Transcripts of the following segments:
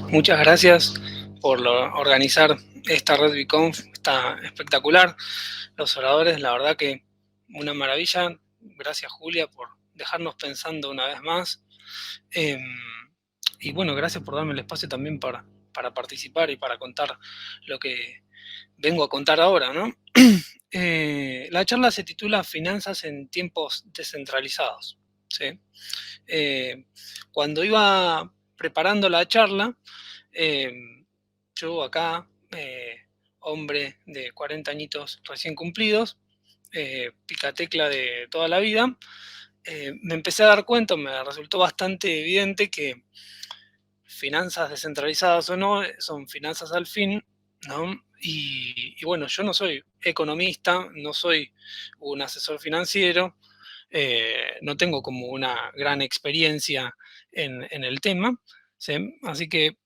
Muchas gracias por organizar esta red BICONF, está espectacular. Los oradores, la verdad que una maravilla. Gracias, Julia, por dejarnos pensando una vez más. Eh, y bueno, gracias por darme el espacio también para participar y para contar lo que vengo a contar ahora, ¿no? La charla se titula Finanzas en tiempos descentralizados, ¿sí? Eh, Cuando iba preparando la charla, eh, yo acá, hombre de 40 añitos recién cumplidos, picatecla de toda la vida, me empecé a dar cuenta, me resultó bastante evidente que finanzas descentralizadas o no, son finanzas al fin, ¿no? Y bueno, yo no soy economista, no soy un asesor financiero, no tengo como una gran experiencia en el tema, ¿sí? Así que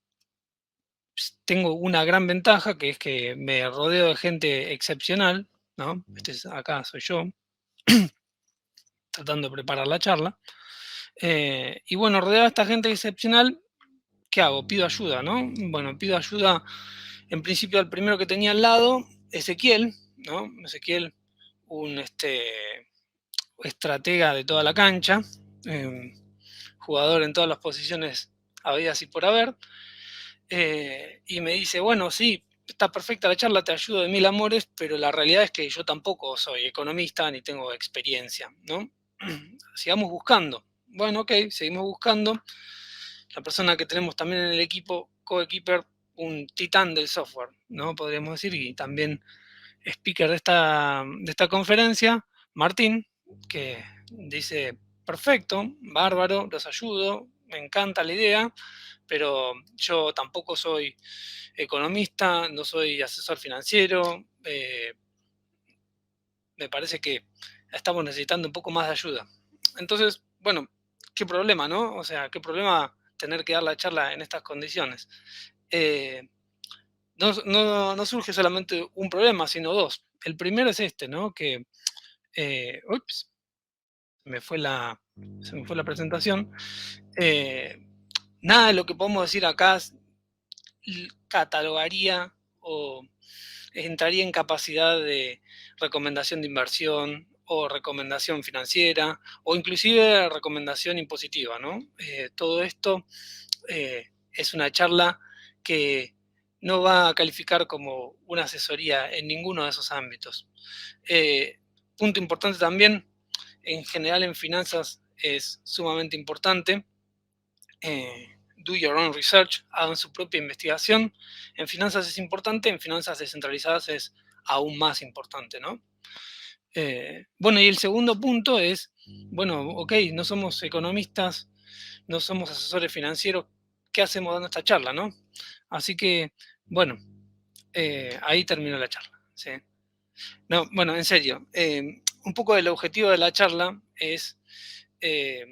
tengo una gran ventaja, que es que me rodeo de gente excepcional, ¿no? Acá soy yo, tratando de preparar la charla. Y bueno, rodeado de esta gente excepcional, ¿qué hago? Pido ayuda, ¿no? Bueno, pido ayuda en principio al primero que tenía al lado, Ezequiel, ¿no? Ezequiel, un estratega de toda la cancha, eh, jugador en todas las posiciones habidas y por haber, y me dice, bueno, sí, está perfecta la charla, te ayudo de mil amores, pero la realidad es que yo tampoco soy economista ni tengo experiencia, ¿no? Sigamos buscando. Bueno, ok, seguimos buscando. La persona que tenemos también en el equipo, coequiper, un titán del software, ¿no? Podríamos decir, y también speaker de esta conferencia, Martín, que dice, perfecto, bárbaro, los ayudo, me encanta la idea, pero yo tampoco soy economista, no soy asesor financiero, me parece que estamos necesitando un poco más de ayuda. Entonces, bueno, qué problema, ¿no? O sea, qué problema tener que dar la charla en estas condiciones. Eh, no surge solamente un problema, sino dos. El primero es este, ¿no? Que, ups, me fue la, se me fue la presentación. Eh, Nada de lo que podemos decir acá catalogaría o entraría en capacidad de recomendación de inversión o recomendación financiera o inclusive recomendación impositiva, ¿no? Todo esto es una charla que no va a calificar como una asesoría en ninguno de esos ámbitos. Punto importante también, en general en finanzas es sumamente importante. Do your own research, hagan su propia investigación. En finanzas es importante, en finanzas descentralizadas es aún más importante, ¿no? Bueno, y el segundo punto es, bueno, ok, no somos economistas, no somos asesores financieros, ¿qué hacemos dando esta charla, no? Así que, bueno, ahí terminó la charla, ¿sí? No, bueno, en serio, un poco del objetivo de la charla es, eh,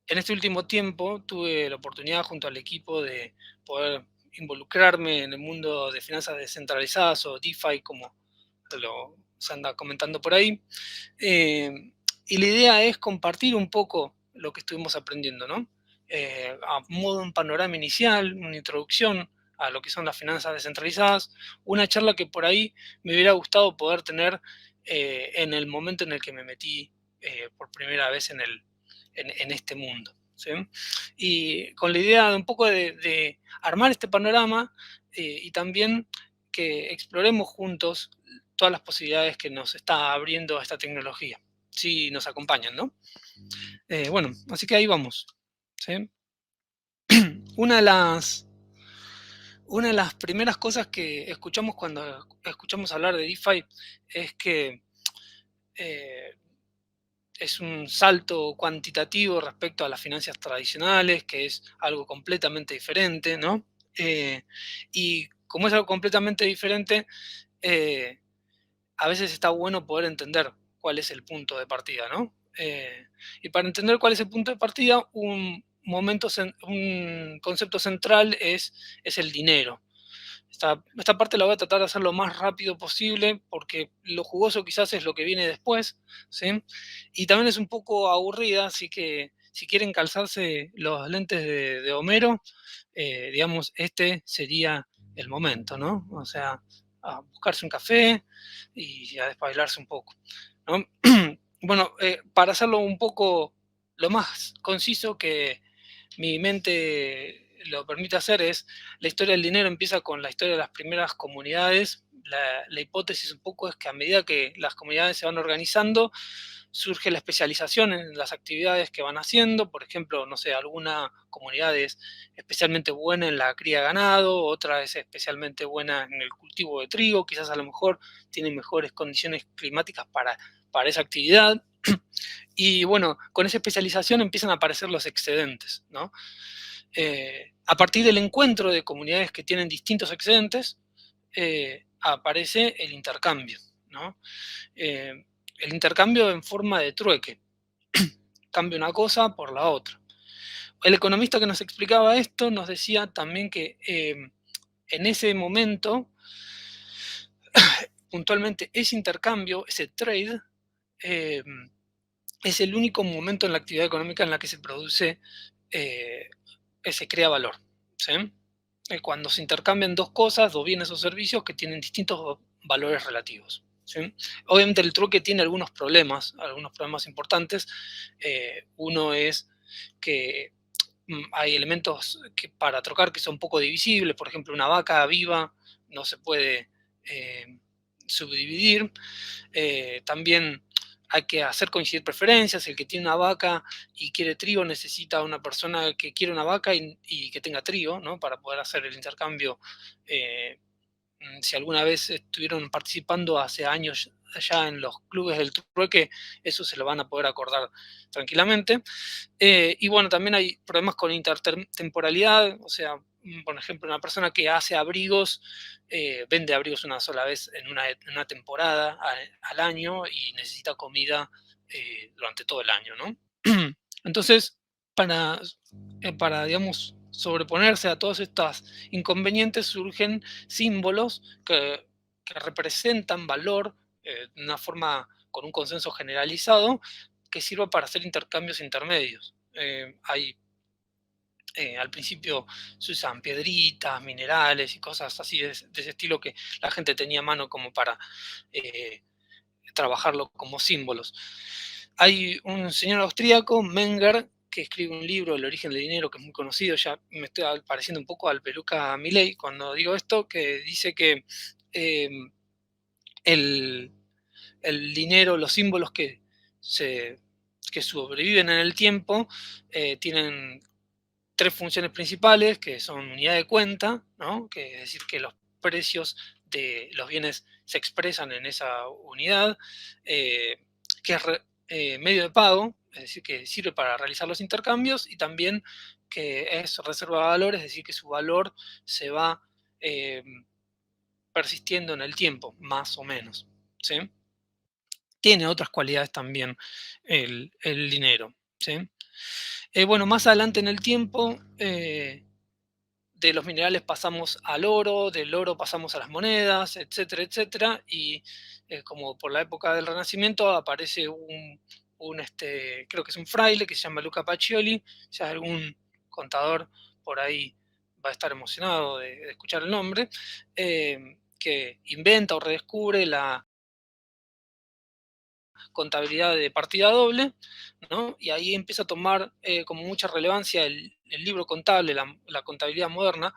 en este último tiempo tuve la oportunidad junto al equipo de poder involucrarme en el mundo de finanzas descentralizadas o DeFi, como se anda comentando por ahí. Y la idea es compartir un poco lo que estuvimos aprendiendo, ¿no? A modo de un panorama inicial, una introducción a lo que son las finanzas descentralizadas, una charla que por ahí me hubiera gustado poder tener en el momento en el que me metí por primera vez en este mundo, ¿sí? Y con la idea de un poco de armar este panorama y también que exploremos juntos todas las posibilidades que nos está abriendo esta tecnología, si nos acompañan, ¿no? Bueno, así que ahí vamos, ¿sí? Una de las, una de las primeras cosas que escuchamos cuando escuchamos hablar de DeFi es que eh, es un salto cuantitativo respecto a las finanzas tradicionales, que es algo completamente diferente, ¿no? Y como es algo completamente diferente, eh, a veces está bueno poder entender cuál es el punto de partida, ¿no? Y para entender cuál es el punto de partida, un concepto central es el dinero. Esta parte la voy a tratar de hacer lo más rápido posible, porque lo jugoso quizás es lo que viene después, ¿sí? Y también es un poco aburrida, así que si quieren calzarse los lentes de Homero, digamos, este sería el momento, ¿no? O sea, a buscarse un café y a despabilarse un poco, ¿no? Bueno, para hacerlo un poco lo más conciso que mi mente lo permite hacer es, la historia del dinero empieza con la historia de las primeras comunidades. La hipótesis un poco es que a medida que las comunidades se van organizando, surge la especialización en las actividades que van haciendo. Por ejemplo, no sé, alguna comunidad es especialmente buena en la cría de ganado, otra es especialmente buena en el cultivo de trigo, quizás a lo mejor tiene mejores condiciones climáticas para esa actividad. Y bueno, con esa especialización empiezan a aparecer los excedentes, ¿no? A partir del encuentro de comunidades que tienen distintos excedentes, aparece el intercambio, ¿no? El intercambio en forma de trueque, cambia una cosa por la otra. El economista que nos explicaba esto nos decía también que en ese momento, puntualmente, ese intercambio, ese trade, eh, es el único momento en la actividad económica en la que se produce, se crea valor, ¿sí? Cuando se intercambian dos cosas, dos bienes o servicios que tienen distintos valores relativos, ¿sí? Obviamente el trueque tiene algunos problemas importantes. Uno es que hay elementos que para trocar que son poco divisibles, por ejemplo, una vaca viva no se puede subdividir. También hay que hacer coincidir preferencias. El que tiene una vaca y quiere trigo necesita una persona que quiere una vaca y que tenga trigo, ¿no? Para poder hacer el intercambio. eh, si alguna vez estuvieron participando hace años ya en los clubes del trueque, eso se lo van a poder acordar tranquilamente. Y bueno, también hay problemas con intertemporalidad, o sea, por ejemplo, una persona que hace abrigos, vende abrigos una sola vez en una temporada al año y necesita comida durante todo el año, ¿no? Entonces, para, digamos, sobreponerse a todos estos inconvenientes, surgen símbolos que representan valor de una forma con un consenso generalizado que sirva para hacer intercambios intermedios. Al principio se usan piedritas, minerales y cosas así de ese estilo que la gente tenía a mano como para eh, trabajarlo como símbolos. Hay un señor austríaco, Menger, que escribe un libro, El origen del dinero, que es muy conocido. Ya me estoy pareciendo un poco al Peluca Milei cuando digo esto, que dice que eh, el, el dinero, los símbolos se, que sobreviven en el tiempo, tienen tres funciones principales, que son unidad de cuenta, ¿no? Que es decir, que los precios de los bienes se expresan en esa unidad, eh, que es medio de pago, es decir, que sirve para realizar los intercambios, y también que es reserva de valor, es decir, que su valor se va eh, persistiendo en el tiempo, más o menos, ¿sí? Tiene otras cualidades también el dinero, ¿sí? Bueno, más adelante en el tiempo, de los minerales pasamos al oro, del oro pasamos a las monedas, etcétera, etcétera, y como por la época del Renacimiento aparece creo que es un fraile que se llama Luca Pacioli. Si hay algún contador por ahí va a estar emocionado de escuchar el nombre, que inventa o redescubre la contabilidad de partida doble, ¿no? Y ahí empieza a tomar como mucha relevancia el libro contable, la contabilidad moderna,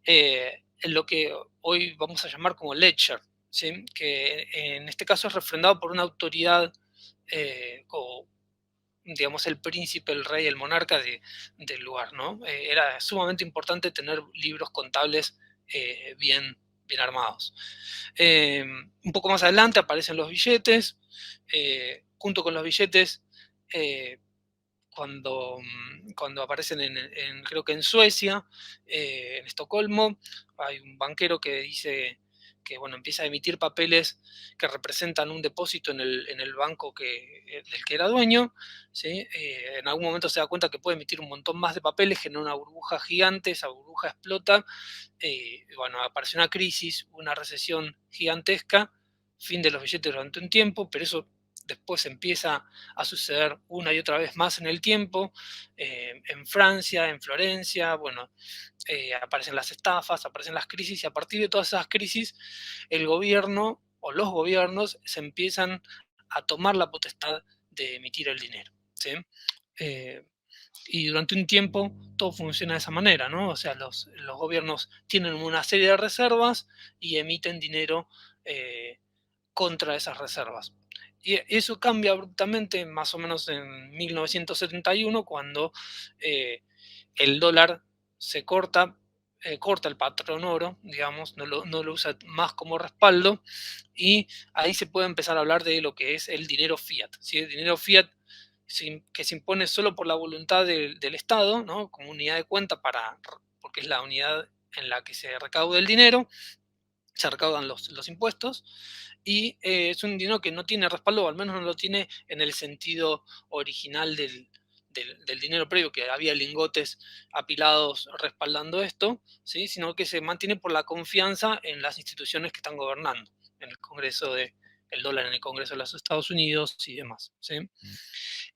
en lo que hoy vamos a llamar como ledger, ¿sí? Que en este caso es refrendado por una autoridad, o digamos el príncipe, el rey, el monarca del lugar, ¿no? Era sumamente importante tener libros contables bien armados. Un poco más adelante aparecen los billetes. Junto con los billetes, eh, cuando aparecen creo que en Suecia, en Estocolmo, hay un banquero que dice bueno, empieza a emitir papeles que representan un depósito en el banco del que era dueño, ¿sí? En algún momento se da cuenta que puede emitir un montón más de papeles, genera una burbuja gigante, esa burbuja explota, bueno, apareció una crisis, una recesión gigantesca, fin de los billetes durante un tiempo, pero eso después empieza a suceder una y otra vez más en el tiempo, en Francia, en Florencia, bueno, aparecen las estafas, aparecen las crisis, y a partir de todas esas crisis, el gobierno o los gobiernos se empiezan a tomar la potestad de emitir el dinero, ¿sí? Eh, y durante un tiempo todo funciona de esa manera, ¿no? O sea, los gobiernos tienen una serie de reservas y emiten dinero eh, contra esas reservas. Y eso cambia abruptamente más o menos en 1971, cuando eh, el dólar se corta el patrón oro, digamos, no lo usa más como respaldo, y ahí se puede empezar a hablar de lo que es el dinero fiat, ¿sí? El dinero fiat que se impone solo por la voluntad del Estado, ¿no? Como unidad de cuenta porque es la unidad en la que se recauda el dinero, se recaudan los impuestos, y es un dinero que no tiene respaldo, o al menos no lo tiene en el sentido original del dinero previo, que había lingotes apilados respaldando esto, ¿sí? Sino que se mantiene por la confianza en las instituciones que están gobernando, en el Congreso el dólar en el Congreso de los Estados Unidos y demás, ¿sí?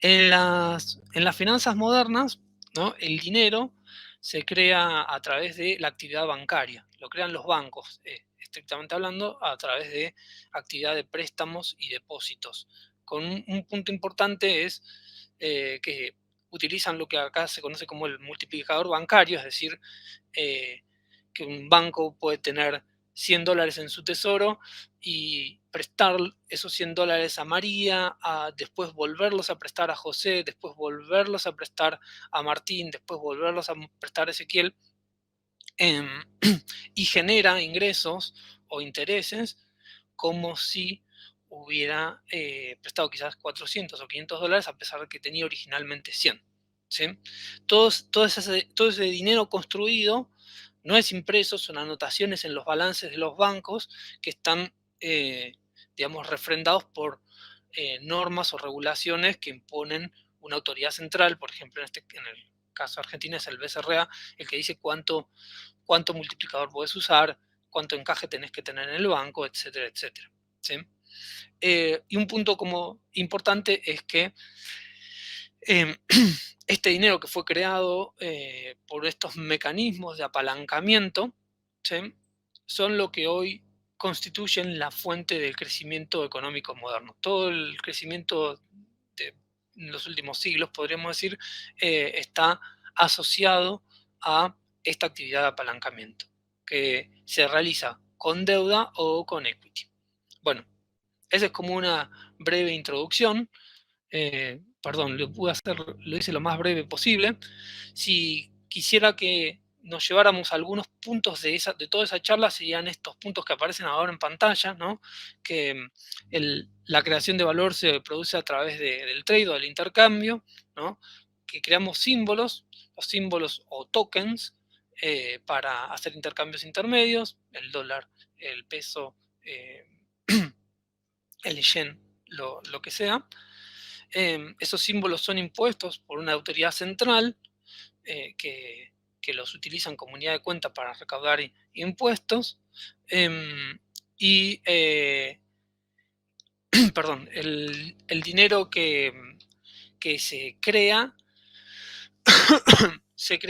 En las finanzas modernas, ¿no? El dinero se crea a través de la actividad bancaria, lo crean los bancos, estrictamente hablando, a través de actividad de préstamos y depósitos. Con un punto importante es que utilizan lo que acá se conoce como el multiplicador bancario, es decir, eh, que un banco puede tener $100 en su tesoro y prestar esos $100 a María, después volverlos a prestar a José, después volverlos a prestar a Martín, después volverlos a prestar a Ezequiel, em, y genera ingresos o intereses como si hubiera prestado quizás $400 o $500, a pesar de que tenía originalmente 100. ¿Sí? Todo ese dinero construido no es impreso, son anotaciones en los balances de los bancos que están, eh, digamos, refrendados por normas o regulaciones que imponen una autoridad central. Por ejemplo, en el caso de Argentina es el BCRA, el que dice cuánto multiplicador puedes usar, cuánto encaje tenés que tener en el banco, etcétera, etcétera. ¿Sí? Y un punto como importante es que eh, este dinero que fue creado por estos mecanismos de apalancamiento, ¿sí? Son lo que hoy constituyen la fuente del crecimiento económico moderno. Todo el crecimiento de los últimos siglos, podríamos decir, está asociado a esta actividad de apalancamiento, que se realiza con deuda o con equity. Bueno, esa es como una breve introducción. Perdón, lo hice lo más breve posible. Si quisiera que nos lleváramos algunos puntos de toda esa charla, serían estos puntos que aparecen ahora en pantalla, ¿no? Que la creación de valor se produce a través del trade o del intercambio, ¿no? Que creamos símbolos, los símbolos o tokens, para hacer intercambios intermedios, el dólar, el peso, el yen, lo que sea. Esos símbolos son impuestos por una autoridad central, que los utiliza en comunidad de cuenta para recaudar impuestos. em, y, perdón, el dinero que se crea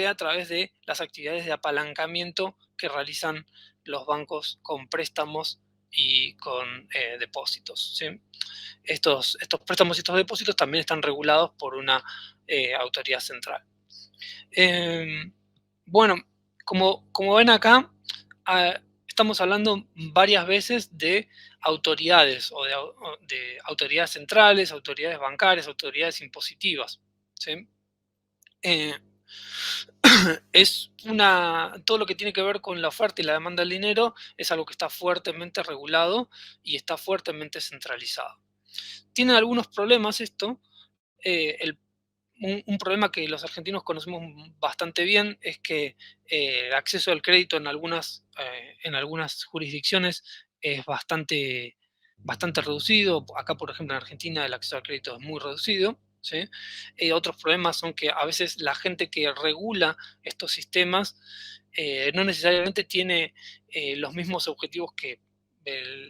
a través de las actividades de apalancamiento que realizan los bancos con préstamos y con depósitos, ¿sí? Estos préstamos y estos depósitos también están regulados por una autoridad central. Eh, bueno, como ven acá, estamos hablando varias veces de autoridades, de autoridades centrales, autoridades bancarias, autoridades impositivas, ¿sí? Eh, todo lo que tiene que ver con la oferta y la demanda del dinero es algo que está fuertemente regulado y está fuertemente centralizado. Tiene algunos problemas esto. Un problema que los argentinos conocemos bastante bien es que el acceso al crédito en algunas jurisdicciones es bastante reducido. Acá, por ejemplo, en Argentina el acceso al crédito es muy reducido, ¿sí? Otros problemas son que a veces la gente que regula estos sistemas no necesariamente tiene los mismos objetivos que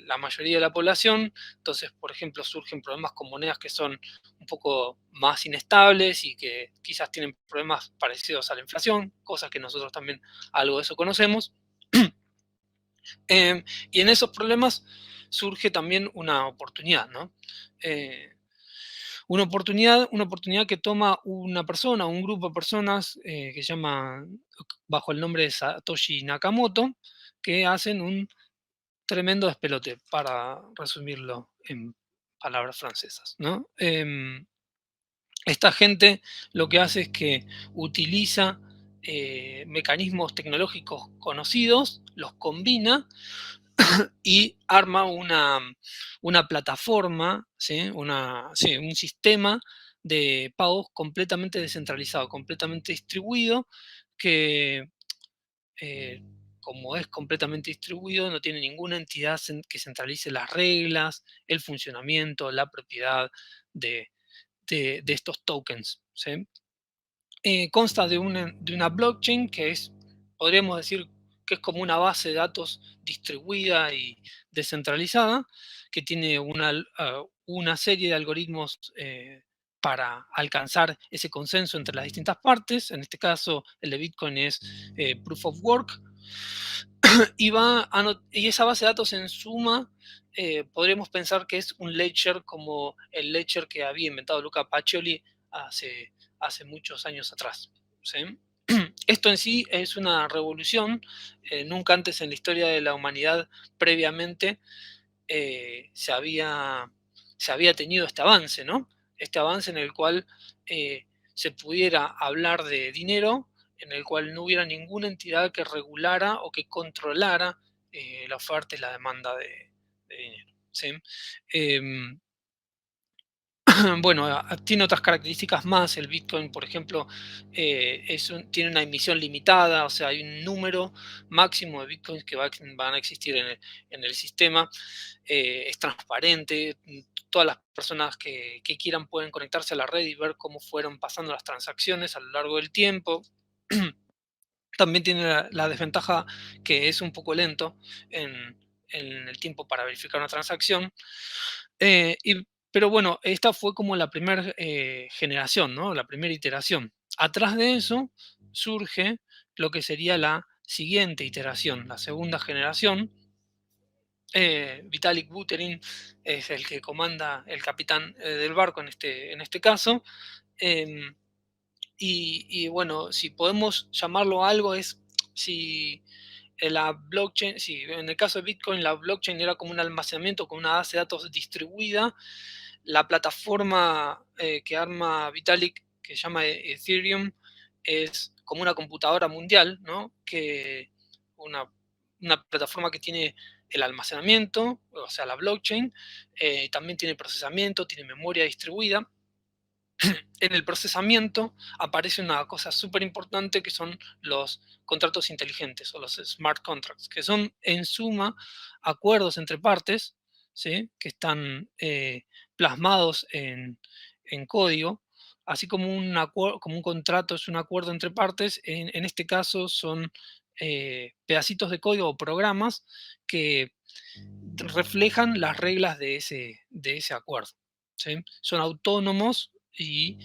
la mayoría de la población. Entonces, por ejemplo, surgen problemas con monedas que son un poco más inestables y que quizás tienen problemas parecidos a la inflación, cosas que nosotros también algo de eso conocemos. Y en esos problemas surge también una oportunidad, ¿no? Eh, una oportunidad que toma una persona, un grupo de personas que se llama, bajo el nombre de Satoshi Nakamoto, que hacen un tremendo despelote, para resumirlo en palabras francesas, ¿no? Esta gente lo que hace es que utiliza mecanismos tecnológicos conocidos, los combina y arma una plataforma, ¿sí? Sí, un sistema de pagos completamente descentralizado, completamente distribuido, que eh, como es completamente distribuido, no tiene ninguna entidad que centralice las reglas, el funcionamiento, la propiedad de, de estos tokens, ¿sí? Consta de una blockchain que es, podríamos decir, que es como una base de datos distribuida y descentralizada, que tiene una serie de algoritmos para alcanzar ese consenso entre las distintas partes. En este caso, el de Bitcoin es Proof of Work. Y esa base de datos en suma, podríamos pensar que es un ledger como el ledger que había inventado Luca Pacioli hace muchos años atrás, ¿sí? Esto en sí es una revolución. Nunca antes en la historia de la humanidad previamente se había tenido este avance, ¿no? Este avance en el cual se pudiera hablar de dinero, en el cual no hubiera ninguna entidad que regulara o que controlara la oferta y la demanda de dinero, ¿sí? Em, bueno, tiene otras características más. El Bitcoin, por ejemplo, tiene una emisión limitada, o sea, hay un número máximo de Bitcoins que van a existir en el sistema. Es transparente, todas las personas que quieran pueden conectarse a la red y ver cómo fueron pasando las transacciones a lo largo del tiempo. También tiene la desventaja que es un poco lento en el tiempo para verificar una transacción. Pero bueno, esta fue como la primera generación, ¿no? La primera iteración. Atrás de eso surge lo que sería la siguiente iteración, la segunda generación. Vitalik Buterin es el que comanda, el capitán del barco en este caso. em, y bueno, si podemos llamarlo algo, es si la blockchain, si en el caso de Bitcoin la blockchain era como un almacenamiento con una base de datos distribuida, la plataforma que arma Vitalik, que se llama Ethereum, es como una computadora mundial, ¿no? Una plataforma que tiene el almacenamiento, o sea, la blockchain, también tiene procesamiento, tiene memoria distribuida. En el procesamiento aparece una cosa súper importante que son los contratos inteligentes o los smart contracts, que son en suma acuerdos entre partes, ¿sí? Que están plasmados en código, así como como un contrato es un acuerdo entre partes. En este caso son pedacitos de código o programas que reflejan las reglas de ese acuerdo, ¿sí? Son autónomos y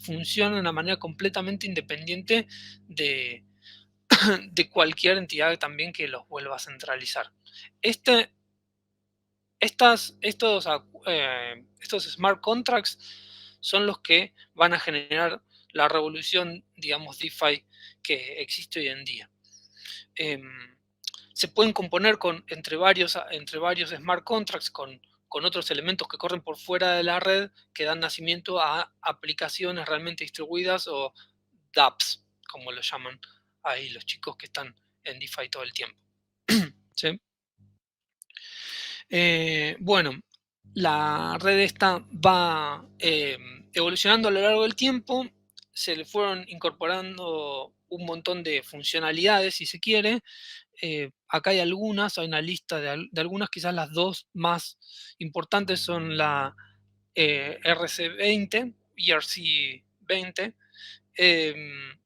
funcionan de una manera completamente independiente de, de cualquier entidad también que los vuelva a centralizar. Este, estos smart contracts son los que van a generar la revolución, digamos, DeFi que existe hoy en día. Em, Se pueden componer entre varios smart contracts con otros elementos que corren por fuera de la red, que dan nacimiento a aplicaciones realmente distribuidas o dApps, como lo llaman ahí los chicos que están en DeFi todo el tiempo. ¿Sí? Bueno, la red esta va evolucionando a lo largo del tiempo. Se le fueron incorporando un montón de funcionalidades, si se quiere. Acá hay algunas, hay una lista de algunas, quizás las dos más importantes son la RC20, ERC20. em,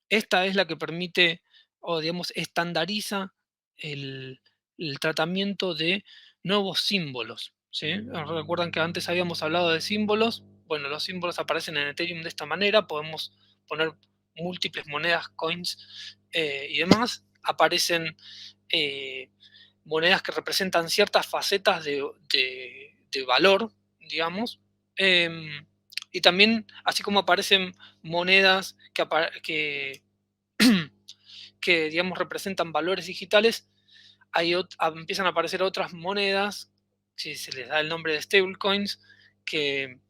Esta es la que permite, o digamos, estandariza el, el tratamiento de nuevos símbolos. ¿Sí? Recuerdan que antes habíamos hablado de símbolos. Bueno, los símbolos aparecen en Ethereum de esta manera. Podemos poner múltiples monedas, coins y demás. Aparecen eh, monedas que representan ciertas facetas de valor, digamos. Em, y también, así como aparecen monedas que digamos, representan valores digitales, empiezan a aparecer otras monedas, si se les da el nombre de stablecoins, que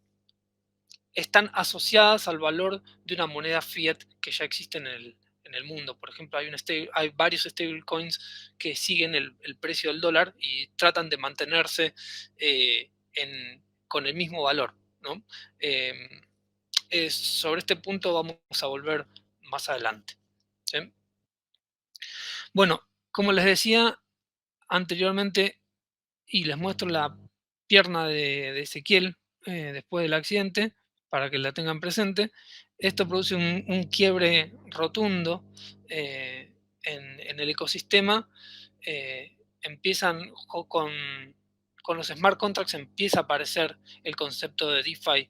están asociadas al valor de una moneda fiat que ya existe en el mundo. Por ejemplo, hay varios stablecoins que siguen el precio del dólar y tratan de mantenerse con el mismo valor, ¿no? Eh, Sobre este punto vamos a volver más adelante. ¿Sí? Bueno, como les decía anteriormente, y les muestro la pierna de Ezequiel después del accidente, para que la tengan presente. Esto produce un quiebre rotundo en el ecosistema. Empiezan con los smart contracts, empieza a aparecer el concepto de DeFi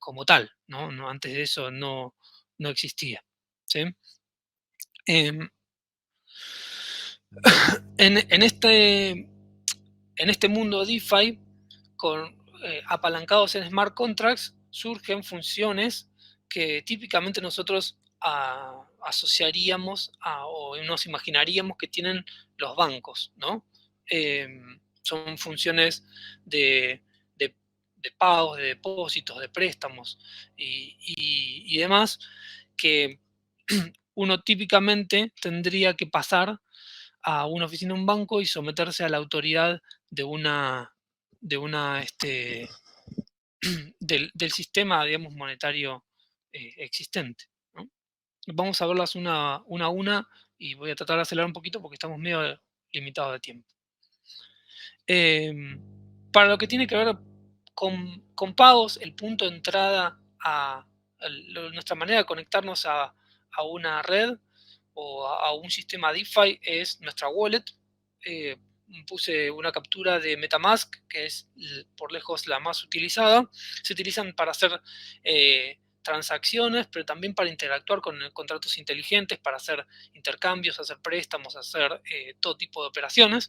como tal, ¿no? Antes de eso no existía. ¿Sí? Em, en este mundo DeFi, apalancados en smart contracts, surgen funciones que típicamente nosotros asociaríamos o nos imaginaríamos que tienen los bancos, ¿no? Son funciones de, de- de pagos, de depósitos, de préstamos y demás que uno típicamente tendría que pasar a una oficina de un banco y someterse a la autoridad de del sistema, digamos, monetario existente, ¿no? Vamos a verlas una a una y voy a tratar de acelerar un poquito porque estamos medio limitados de tiempo. Em, para lo que tiene que ver con pagos, el punto de entrada nuestra manera de conectarnos a una red o a un sistema DeFi es nuestra wallet. Eh, Puse una captura de MetaMask, que es por lejos la más utilizada. Se utilizan para hacer transacciones, pero también para interactuar con contratos inteligentes, para hacer intercambios, hacer préstamos, hacer todo tipo de operaciones.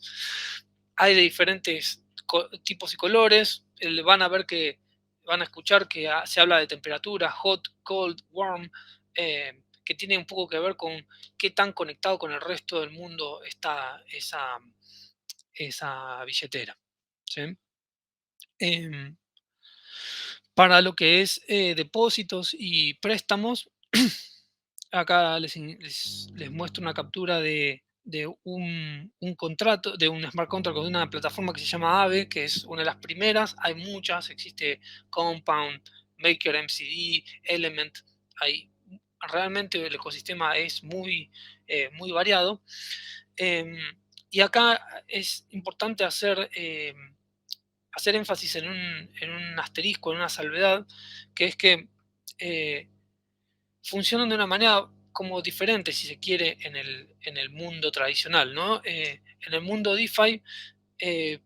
Hay de diferentes tipos y colores. Van a escuchar que se habla de temperatura, hot, cold, warm, que tiene un poco que ver con qué tan conectado con el resto del mundo está esa billetera. ¿Sí? Em, para lo que es depósitos y préstamos, acá les muestro una captura de un contrato, de un smart contract con una plataforma que se llama Aave, que es una de las primeras. Hay muchas, existe Compound, Maker MCD, Element. Realmente el ecosistema es muy variado. Em, y acá es importante hacer énfasis en un asterisco, en una salvedad, que es que eh, funcionan de una manera como diferente, si se quiere, en el mundo tradicional, ¿no? En el mundo DeFi, eh,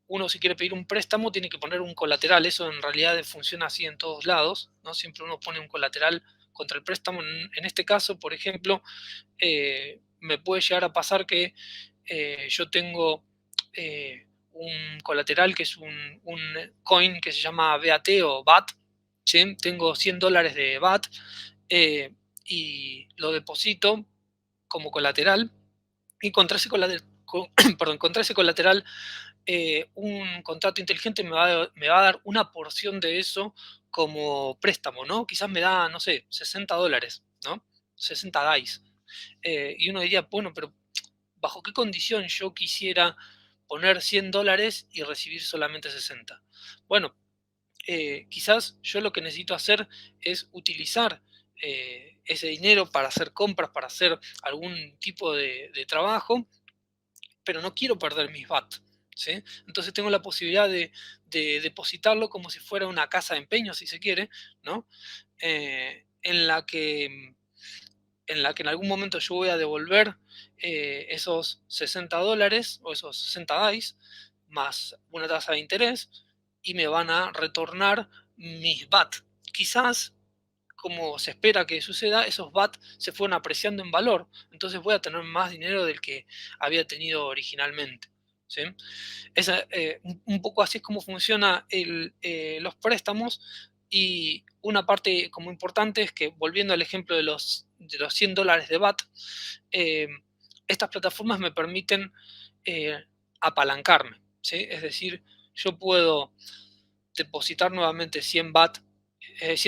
uno si quiere pedir un préstamo tiene que poner un colateral. Eso en realidad funciona así en todos lados, ¿no? Siempre uno pone un colateral contra el préstamo. En este caso, por ejemplo, me puede llegar a pasar que yo tengo un colateral que es un coin que se llama BAT o BAT. ¿Sí? Tengo $100 de BAT eh, y lo deposito como colateral, y contra ese colateral un contrato inteligente me va a dar una porción de eso como préstamo, ¿no? Quizás me da, no sé, $60, ¿no? 60 DAIs. Y uno diría, bueno, pero ¿bajo qué condición yo quisiera poner $100 y recibir solamente 60? Bueno, quizás yo lo que necesito hacer es utilizar ese dinero para hacer compras, para hacer algún tipo de trabajo, pero no quiero perder mis BAT, ¿sí? Entonces tengo la posibilidad de depositarlo como si fuera una casa de empeño, si se quiere, ¿no? En la que en algún momento yo voy a devolver esos $60 o esos 60 DAIs más una tasa de interés y me van a retornar mis BAT. Quizás, como se espera que suceda, esos BAT se fueron apreciando en valor, entonces voy a tener más dinero del que había tenido originalmente. ¿Sí? Un poco así es como funciona los préstamos, y una parte como importante es que, volviendo al ejemplo de los $100 de BAT, eh, estas plataformas me permiten eh, apalancarme, ¿sí? Es decir, yo puedo depositar nuevamente 100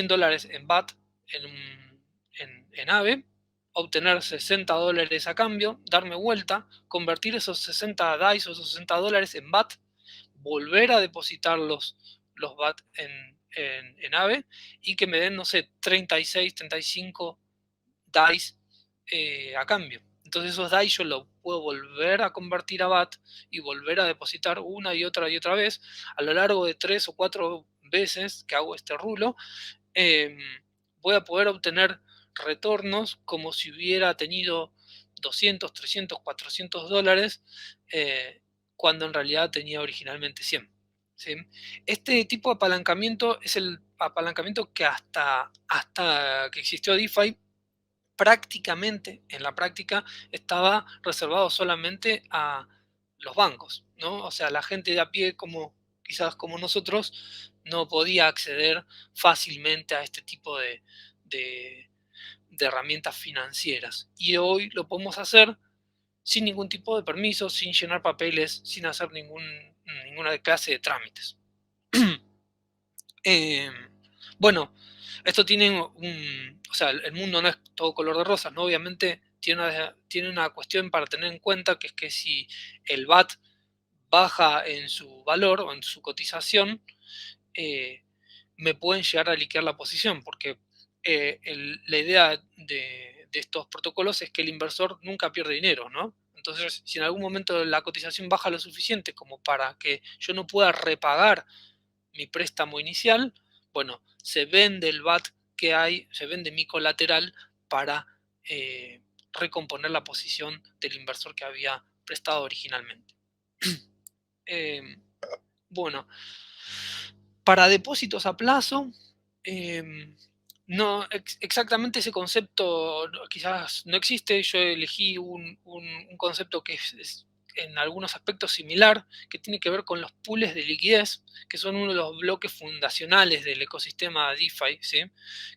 dólares en BAT en AVE, obtener $60 a cambio, darme vuelta, convertir esos 60 DAIs o esos $60 en BAT, volver a depositar los BAT en AVE y que me den, no sé, 36, 35 DAIs a cambio. Entonces esos DAIs yo los puedo volver a convertir a BAT y volver a depositar una y otra vez a lo largo de 3 o 4 veces que hago este rulo. eh, Voy a poder obtener retornos como si hubiera tenido 200, 300, $400, cuando en realidad tenía originalmente 100. ¿Sí? Este tipo de apalancamiento es el apalancamiento que hasta que existió DeFi, prácticamente, en la práctica, estaba reservado solamente a los bancos, ¿no? O sea, la gente de a pie, como quizás como nosotros, no podía acceder fácilmente a este tipo de, de herramientas financieras. Y hoy lo podemos hacer sin ningún tipo de permiso, sin llenar papeles, sin hacer ninguna clase de trámites. Eh, bueno, esto tiene o sea, el mundo no es todo color de rosas, ¿no? Obviamente tiene una cuestión para tener en cuenta, que es que si el BAT baja en su valor o en su cotización, eh, me pueden llegar a liquear la posición, porque la idea de estos protocolos es que el inversor nunca pierde dinero, ¿no? Entonces, si en algún momento la cotización baja lo suficiente como para que yo no pueda repagar mi préstamo inicial, bueno, se vende el BAT que hay, se vende mi colateral para recomponer la posición del inversor que había prestado originalmente. Eh, bueno, para depósitos a plazo, no exactamente ese concepto quizás no existe. Yo elegí un concepto que es en algunos aspectos similar, que tiene que ver con los pools de liquidez, que son uno de los bloques fundacionales del ecosistema DeFi, ¿sí?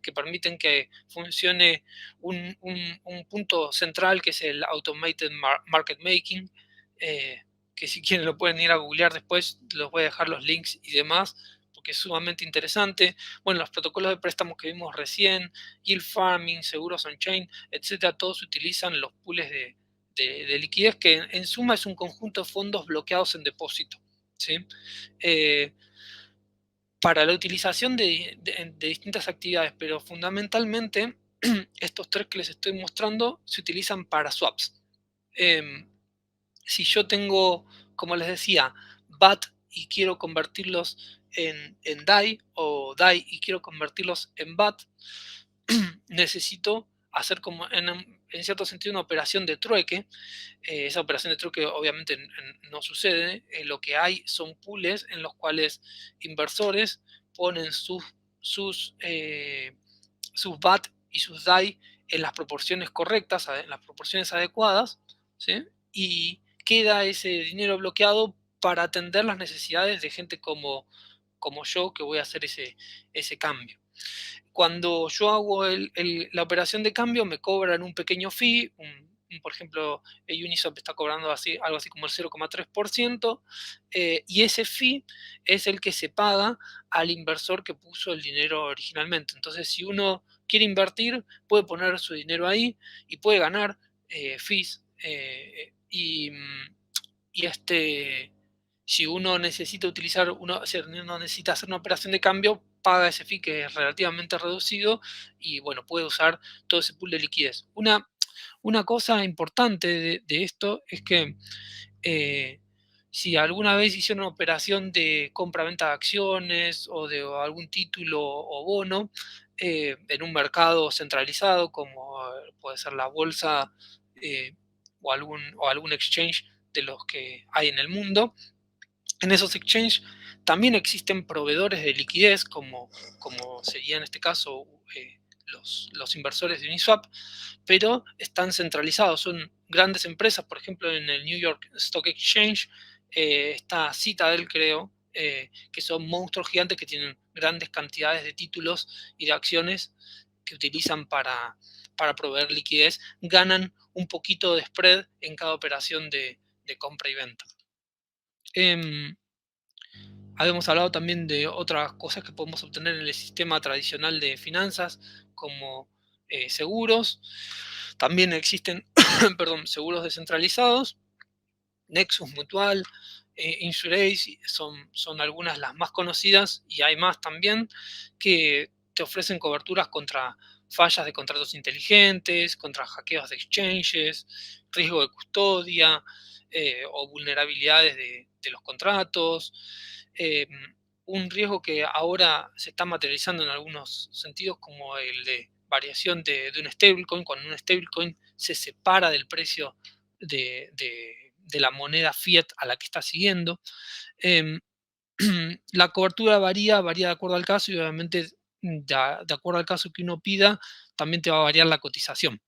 Que permiten que funcione un punto central, que es el Automated Market Making, que si quieren lo pueden ir a googlear después, les voy a dejar los links y demás, porque es sumamente interesante. Bueno, los protocolos de préstamos que vimos recién, yield farming, seguros on-chain, etcétera, todos utilizan los pools de liquidez, que en suma es un conjunto de fondos bloqueados en depósito, ¿sí? Eh, para la utilización de distintas actividades, pero fundamentalmente estos tres que les estoy mostrando se utilizan para swaps. Si yo tengo, como les decía, BAT y quiero convertirlos en DAI, o DAI y quiero convertirlos en BAT, necesito hacer, como en cierto sentido, una operación de trueque. Esa operación de trueque obviamente no sucede. Lo que hay son pools en los cuales inversores ponen sus BAT y sus DAI en las proporciones correctas, en las proporciones adecuadas, ¿sí? Y queda ese dinero bloqueado para atender las necesidades de gente como yo, que voy a hacer ese cambio. Cuando yo hago la operación de cambio, me cobran un pequeño fee. Por ejemplo, Uniswap está cobrando algo así como el 0,3%, y ese fee es el que se paga al inversor que puso el dinero originalmente. Entonces, si uno quiere invertir, puede poner su dinero ahí y puede ganar fees, y este Si uno necesita utilizar, uno necesita hacer una operación de cambio, paga ese fee que es relativamente reducido y bueno, puede usar todo ese pool de liquidez. Una cosa importante de esto es que eh, si alguna vez hicieron una operación de compra-venta de acciones o algún título o bono en un mercado centralizado como puede ser la bolsa eh, o algún exchange de los que hay en el mundo, en esos exchanges también existen proveedores de liquidez, como sería en este caso los inversores de Uniswap, pero están centralizados, son grandes empresas, por ejemplo en el New York Stock Exchange está Citadel, creo, que son monstruos gigantes que tienen grandes cantidades de títulos y de acciones que utilizan para proveer liquidez, ganan un poquito de spread en cada operación de compra y venta. Em, Habíamos hablado también de otras cosas que podemos obtener en el sistema tradicional de finanzas, como seguros. También existen perdón, seguros descentralizados, Nexus Mutual, Insurace, son algunas las más conocidas y hay más también que te ofrecen coberturas contra fallas de contratos inteligentes, contra hackeos de exchanges, riesgo de custodia o vulnerabilidades de los contratos. Eh, un riesgo que ahora se está materializando en algunos sentidos como el de variación de un stablecoin, cuando un stablecoin se separa del precio de la moneda fiat a la que está siguiendo. Em, la cobertura varía de acuerdo al caso y obviamente de acuerdo al caso que uno pida, también te va a variar la cotización,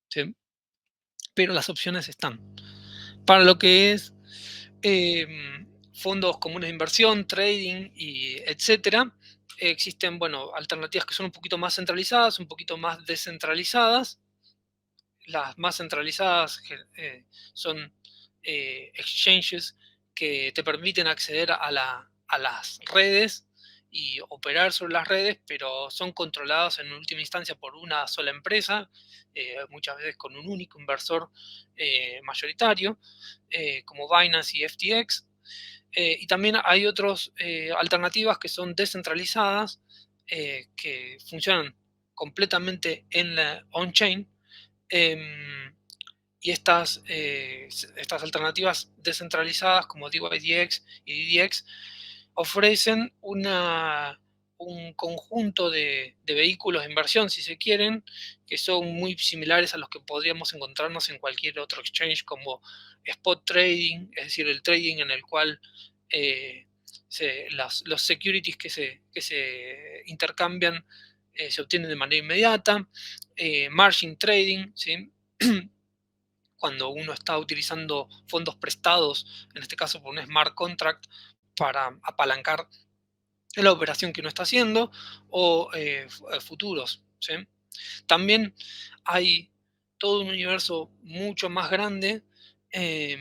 ¿sí? Pero las opciones están. Para lo que es fondos comunes de inversión, trading y etcétera, existen, bueno, alternativas que son un poquito más centralizadas, un poquito más descentralizadas. Las más centralizadas son exchanges que te permiten acceder a las redes y operar sobre las redes, pero son controlados en última instancia por una sola empresa, muchas veces con un único inversor mayoritario, como Binance y FTX. Y también hay otras alternativas que son descentralizadas, que funcionan completamente en la on-chain. Em, y estas alternativas descentralizadas como DYDX y DDX ofrecen un conjunto de vehículos de inversión, si se quieren, que son muy similares a los que podríamos encontrarnos en cualquier otro exchange como spot trading, es decir, el trading en el cual eh, los securities que se intercambian se obtienen de manera inmediata, margin trading, ¿sí? Cuando uno está utilizando fondos prestados, en este caso por un smart contract, para apalancar la operación que uno está haciendo, o futuros, ¿sí? También hay todo un universo mucho más grande eh,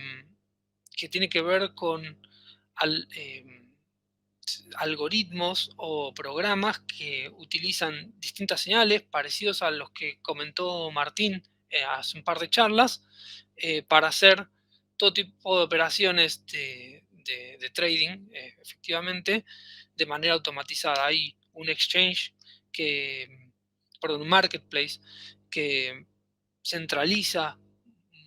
que tiene que ver con al, eh, algoritmos o programas que utilizan distintas señales parecidos a los que comentó Martín hace un par de charlas para hacer todo tipo de operaciones de trading, efectivamente, de manera automatizada. Hay un exchange perdón, un marketplace que centraliza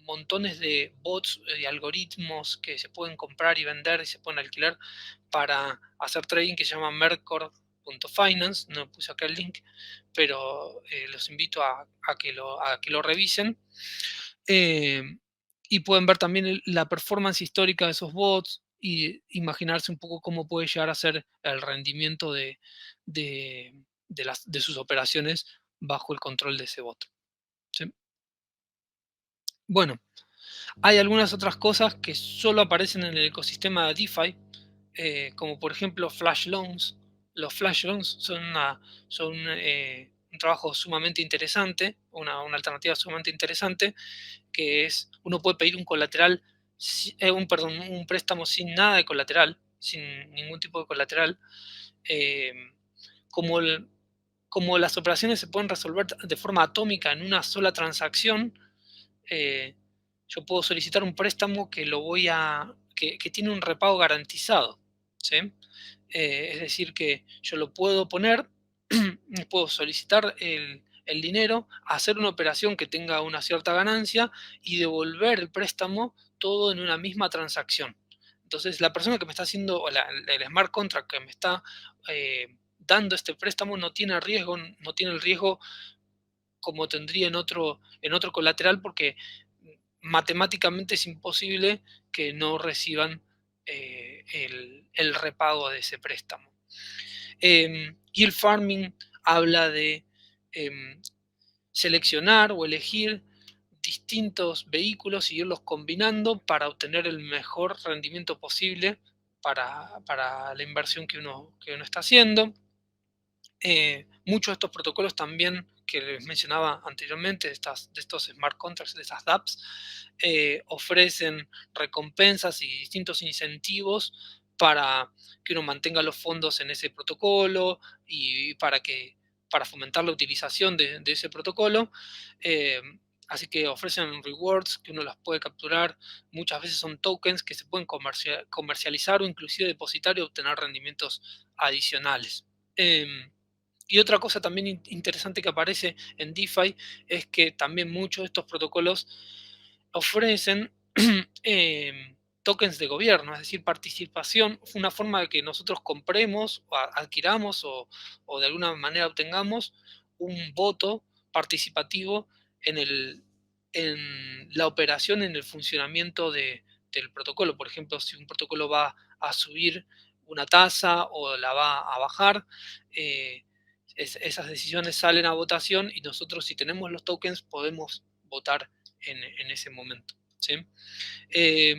montones de bots y algoritmos que se pueden comprar y vender y se pueden alquilar para hacer trading, que se llama Mercor.finance. No puse acá el link, pero los invito a que lo revisen. Eh, y pueden ver también la performance histórica de esos bots y imaginarse un poco cómo puede llegar a ser el rendimiento de, de sus operaciones bajo el control de ese bot. ¿Sí? Bueno, hay algunas otras cosas que solo aparecen en el ecosistema de DeFi, como por ejemplo Flash Loans. Los Flash Loans son un trabajo sumamente interesante, una alternativa sumamente interesante, que es, uno puede pedir un colateral, perdón, un préstamo sin nada de colateral, sin ningún tipo de colateral. eh, como, como las operaciones se pueden resolver de forma atómica en una sola transacción, eh, yo puedo solicitar un préstamo que que tiene un repago garantizado, ¿sí? Es decir, que yo lo puedo poner, puedo solicitar el dinero, hacer una operación que tenga una cierta ganancia y devolver el préstamo todo en una misma transacción. Entonces, la persona que me está haciendo, o el smart contract que me está dando este préstamo, no tiene riesgo, no tiene el riesgo como tendría en otro colateral, porque matemáticamente es imposible que no reciban el repago de ese préstamo. Yield farming habla de em, seleccionar o elegir distintos vehículos y irlos combinando para obtener el mejor rendimiento posible para la inversión que uno está haciendo. Muchos de estos protocolos también que les mencionaba anteriormente, de estos smart contracts, de estas dApps, ofrecen recompensas y distintos incentivos para que uno mantenga los fondos en ese protocolo y para fomentar la utilización de ese protocolo. Eh, Así que ofrecen rewards que uno las puede capturar. Muchas veces son tokens que se pueden comercializar o inclusive depositar y obtener rendimientos adicionales. Em, y otra cosa también interesante que aparece en DeFi es que también muchos de estos protocolos ofrecen tokens de gobierno, es decir, participación, una forma de que nosotros compremos o adquiramos o de alguna manera obtengamos un voto participativo en, en la operación, en el funcionamiento del protocolo. Por ejemplo, si un protocolo va a subir una tasa o la va a bajar, eh, esas decisiones salen a votación y nosotros, si tenemos los tokens, podemos votar en ese momento, ¿sí? Eh,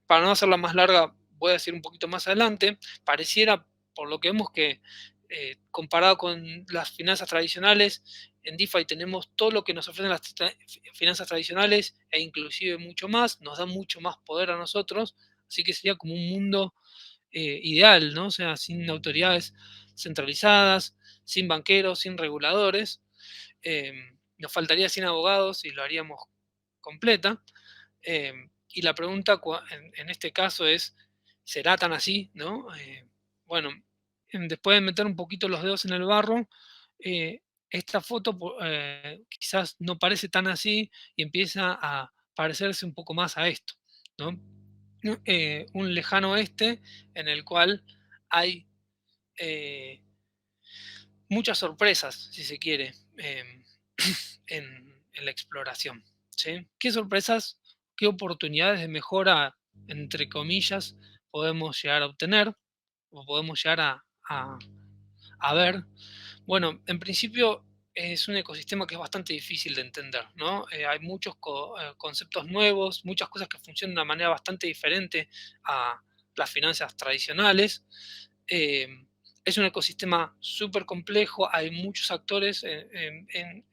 para no hacerla más larga, voy a decir un poquito más adelante, pareciera, por lo que vemos, que comparado con las finanzas tradicionales, en DeFi tenemos todo lo que nos ofrecen las finanzas tradicionales e inclusive mucho más, nos da mucho más poder a nosotros, así que sería como un mundo ideal, ¿no? O sea, sin autoridades centralizadas, sin banqueros, sin reguladores. Nos faltaría sin abogados y lo haríamos completa. Y la pregunta en este caso es, ¿será tan así? ¿No? Bueno, después de meter un poquito los dedos en el barro, esta foto quizás no parece tan así y empieza a parecerse un poco más a esto, ¿no? Un lejano oeste en el cual hay muchas sorpresas, si se quiere, en la exploración. ¿Sí? ¿Qué sorpresas, qué oportunidades de mejora, entre comillas, podemos llegar a obtener o podemos llegar a ver? Bueno, en principio es un ecosistema que es bastante difícil de entender, ¿no? Hay muchos conceptos nuevos, muchas cosas que funcionan de una manera bastante diferente a las finanzas tradicionales. Eh, es un ecosistema súper complejo, hay muchos actores, en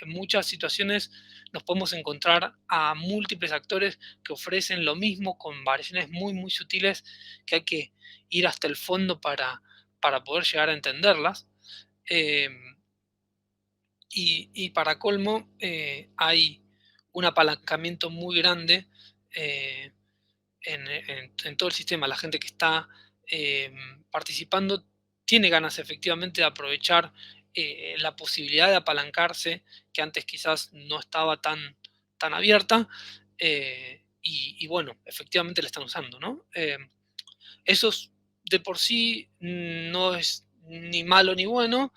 muchas situaciones nos podemos encontrar a múltiples actores que ofrecen lo mismo con variaciones muy, muy sutiles que hay que ir hasta el fondo para poder llegar a entenderlas. Eh, y para colmo, hay un apalancamiento muy grande eh, en todo el sistema. La gente que está eh, participando tiene ganas efectivamente de aprovechar la posibilidad de apalancarse, que antes quizás no estaba tan abierta, y bueno, efectivamente la están usando, ¿no? Eso de por sí no es ni malo ni bueno,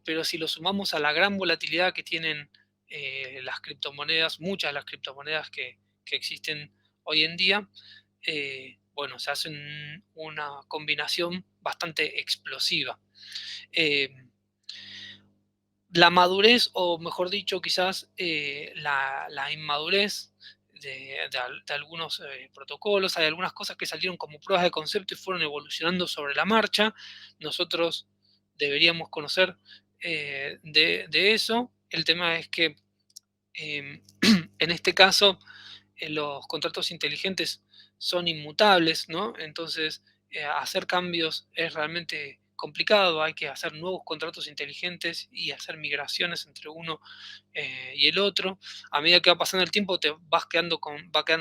pero si lo sumamos a la gran volatilidad que tienen las criptomonedas, muchas de las criptomonedas que existen hoy en día, bueno, se hace una combinación bastante explosiva. Eh, la madurez, o mejor dicho, quizás la inmadurez de algunos protocolos, hay algunas cosas que salieron como pruebas de concepto y fueron evolucionando sobre la marcha. Nosotros deberíamos conocer de eso. El tema es que en este caso los contratos inteligentes son inmutables, ¿no? Entonces, hacer cambios es realmente complicado, hay que hacer nuevos contratos inteligentes y hacer migraciones entre uno y el otro. A medida que va pasando el tiempo te va quedando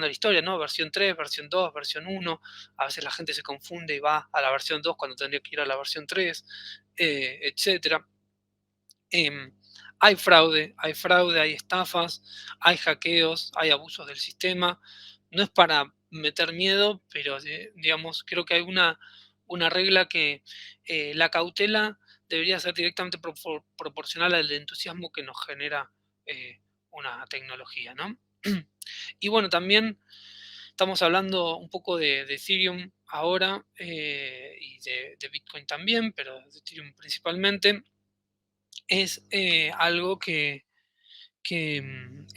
la historia, ¿no? Versión 3, versión 2, versión 1. A veces la gente se confunde y va a la versión 2 cuando tendría que ir a la versión 3, etcétera. Em, hay fraude, hay estafas, hay hackeos, hay abusos del sistema. No es para meter miedo, pero digamos, creo que hay una regla que la cautela debería ser directamente proporcional al entusiasmo que nos genera una tecnología, ¿no? Y bueno, también estamos hablando un poco de Ethereum ahora y de Bitcoin también, pero de Ethereum principalmente. Es algo que es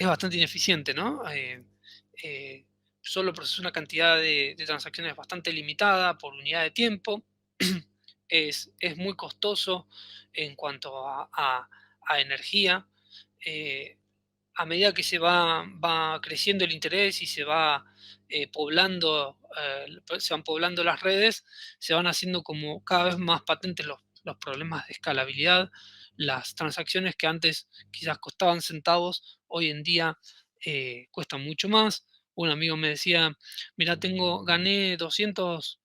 bastante ineficiente, ¿no? Eh, Solo procesa una cantidad de transacciones bastante limitada por unidad de tiempo. Es muy costoso en cuanto a energía. Eh, a medida que va creciendo el interés y se van poblando las redes, se van haciendo como cada vez más patentes los problemas de escalabilidad. Las transacciones que antes quizás costaban centavos, hoy en día cuestan mucho más. Un amigo me decía, mira, gané 200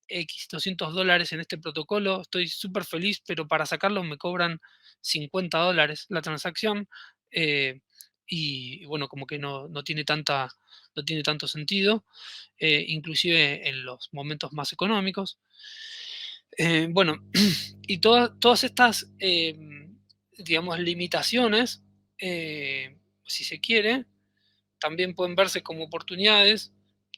$200 en este protocolo, estoy súper feliz, pero para sacarlo me cobran $50 la transacción. eh, y bueno, como que no tiene tanto sentido, inclusive en los momentos más económicos. Bueno, y todas estas, digamos, limitaciones, si se quiere, también pueden verse como oportunidades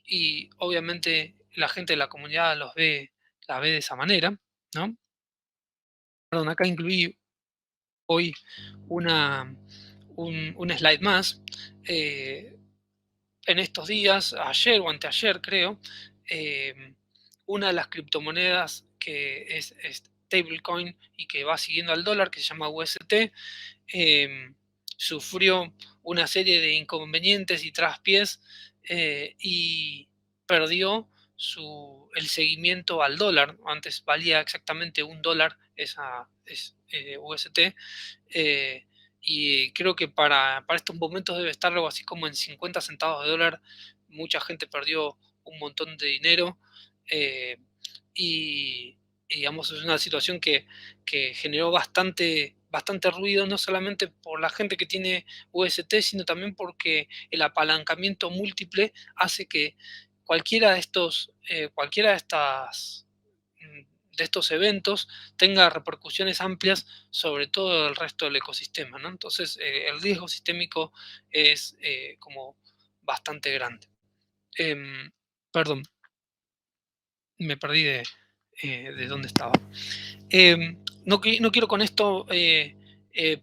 y obviamente la gente de la comunidad la ve de esa manera, ¿no? Perdón, acá incluí hoy una, un slide más. Eh, en estos días, ayer o anteayer creo, eh, una de las criptomonedas que es stablecoin y que va siguiendo al dólar, que se llama UST, sufrió una serie de inconvenientes y traspiés y perdió el seguimiento al dólar. Antes valía exactamente $1 UST. eh, y creo que para estos momentos debe estar algo así como en 50 centavos de dólar. Mucha gente perdió un montón de dinero. eh, y, digamos, es una situación que generó bastante ruido, no solamente por la gente que tiene UST, sino también porque el apalancamiento múltiple hace que cualquiera de estos eventos tenga repercusiones amplias sobre todo el resto del ecosistema, ¿no? Entonces, el riesgo sistémico es como bastante grande. Em, Perdón, me perdí de dónde estaba. No quiero con esto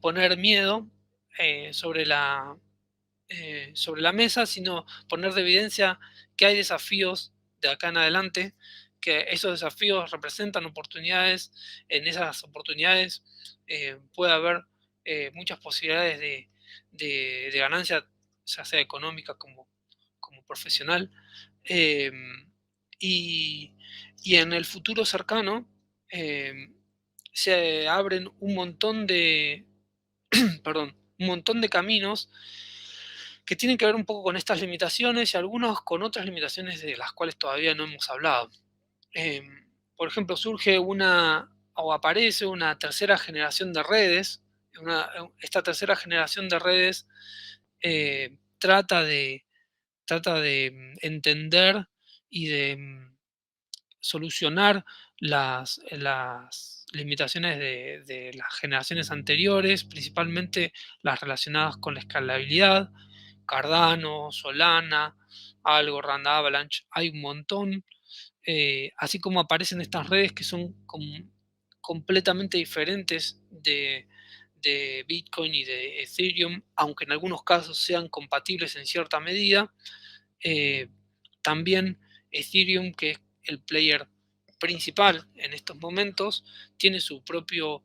poner miedo eh, sobre la, sobre la mesa, sino poner de evidencia que hay desafíos de acá en adelante, que esos desafíos representan oportunidades. En esas oportunidades puede haber muchas posibilidades de ganancia, ya sea económica como profesional. Eh, y, y en el futuro cercano, eh, se abren un montón perdón, un montón de caminos que tienen que ver un poco con estas limitaciones y algunos con otras limitaciones de las cuales todavía no hemos hablado. Eh, por ejemplo, surge o aparece una tercera generación de redes. Esta tercera generación de redes trata de entender y de solucionar las limitaciones de las generaciones anteriores, principalmente las relacionadas con la escalabilidad. Cardano, Solana, Algorand, Avalanche, hay un montón. Así como aparecen estas redes que son completamente diferentes de Bitcoin y de Ethereum, aunque en algunos casos sean compatibles en cierta medida. eh, También Ethereum, que es el player principal en estos momentos, tiene su propio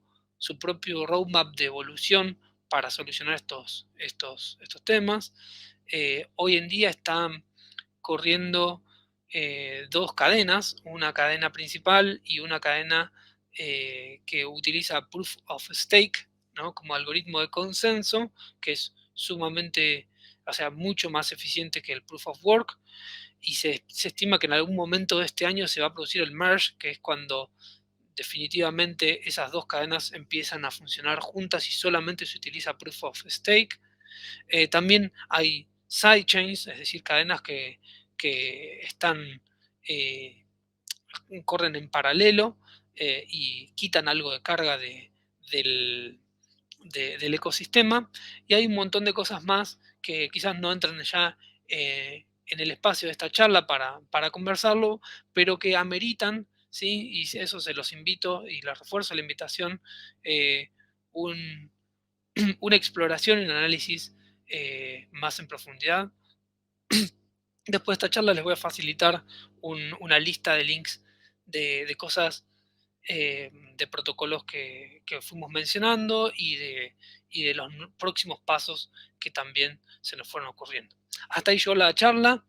roadmap de evolución para solucionar estos temas. Hoy en día están corriendo dos cadenas, una cadena principal y una cadena que utiliza Proof of Stake, ¿no? Como algoritmo de consenso, que es sumamente, o sea, mucho más eficiente que el Proof of Work, y se estima que en algún momento de este año se va a producir el merge, que es cuando definitivamente esas dos cadenas empiezan a funcionar juntas y solamente se utiliza Proof of Stake. También hay sidechains, es decir, cadenas que están, eh, corren en paralelo y quitan algo de carga del, del ecosistema. Y hay un montón de cosas más que quizás no entran ya en el espacio de esta charla para conversarlo, pero que ameritan, ¿sí? Y eso se los invito y les refuerzo la invitación, un, una exploración y un análisis más en profundidad. Después de esta charla les voy a facilitar una lista de links de cosas, de protocolos que fuimos mencionando y de los próximos pasos que también se nos fueron ocurriendo. Hasta ahí llegó la charla,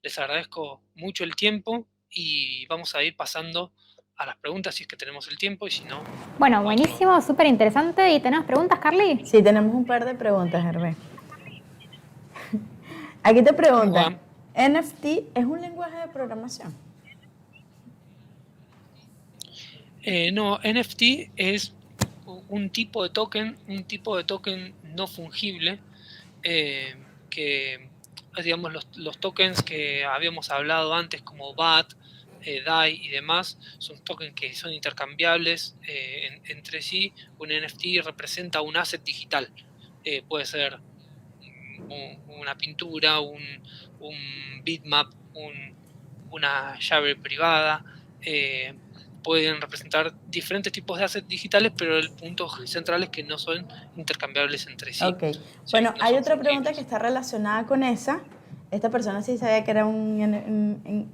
les agradezco mucho el tiempo y vamos a ir pasando a las preguntas si es que tenemos el tiempo y si no... Bueno, buenísimo, súper interesante. ¿Y tenemos preguntas, Carly? Sí, tenemos un par de preguntas, Hervé. Aquí te preguntan, ¿NFT es un lenguaje de programación? No, NFT es un tipo de token no fungible, que, digamos, los tokens que habíamos hablado antes, como BAT, DAI y demás, son tokens que son intercambiables entre sí. Un NFT representa un asset digital. Puede ser una pintura, un bitmap, una llave privada. Pueden representar diferentes tipos de assets digitales, pero el punto central es que no son intercambiables entre sí. Ok. Bueno, no hay otra pregunta que está relacionada con esa. Esta persona sí sabía que era un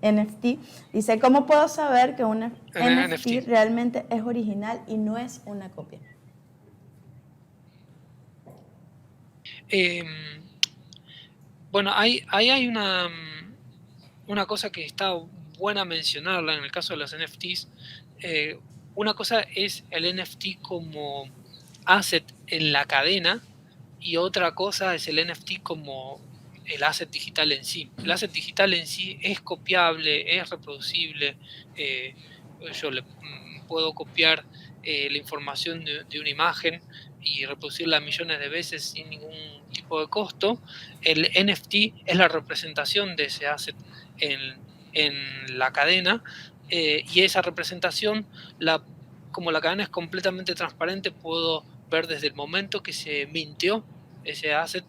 NFT. Dice, ¿cómo puedo saber que un NFT realmente es original y no es una copia? Bueno, ahí hay una cosa que está buena mencionarla en el caso de los NFTs. Una cosa es el NFT como asset en la cadena y otra cosa es el NFT como el asset digital en sí. El asset digital en sí es copiable, es reproducible. Yo le puedo copiar la información de una imagen y reproducirla millones de veces sin ningún tipo de costo. El NFT es la representación de ese asset en la cadena, y esa representación, como la cadena es completamente transparente, puedo ver desde el momento que se mintió ese asset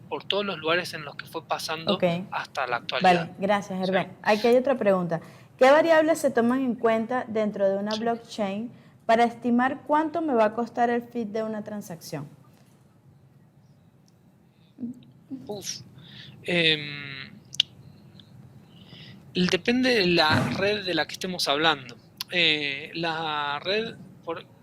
por todos los lugares en los que fue pasando hasta la actualidad. Vale, gracias, Hervé. ¿Sí? Aquí hay otra pregunta. ¿Qué variables se toman en cuenta dentro de una blockchain para estimar cuánto me va a costar el feed de una transacción? Depende de la red de la que estemos hablando. La red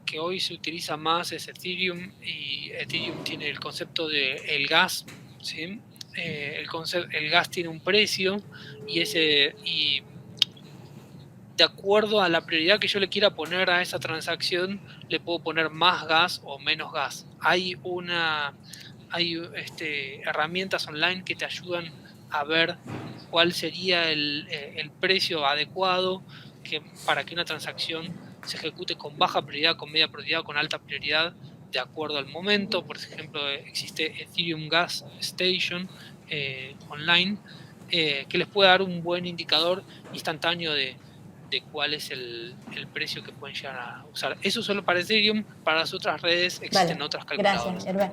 que hoy se utiliza más es Ethereum, y Ethereum tiene el concepto de el gas, ¿sí? El gas tiene un precio y de acuerdo a la prioridad que yo le quiera poner a esa transacción, le puedo poner más gas o menos gas. Hay herramientas online que te ayudan a ver cuál sería el precio adecuado para que una transacción se ejecute con baja prioridad, con media prioridad, con alta prioridad, de acuerdo al momento. Por ejemplo, existe Ethereum Gas Station online, que les puede dar un buen indicador instantáneo de cuál es el precio que pueden llegar a usar. Eso solo para Ethereum. Para las otras redes existen otras calculadoras. Gracias, Hervé.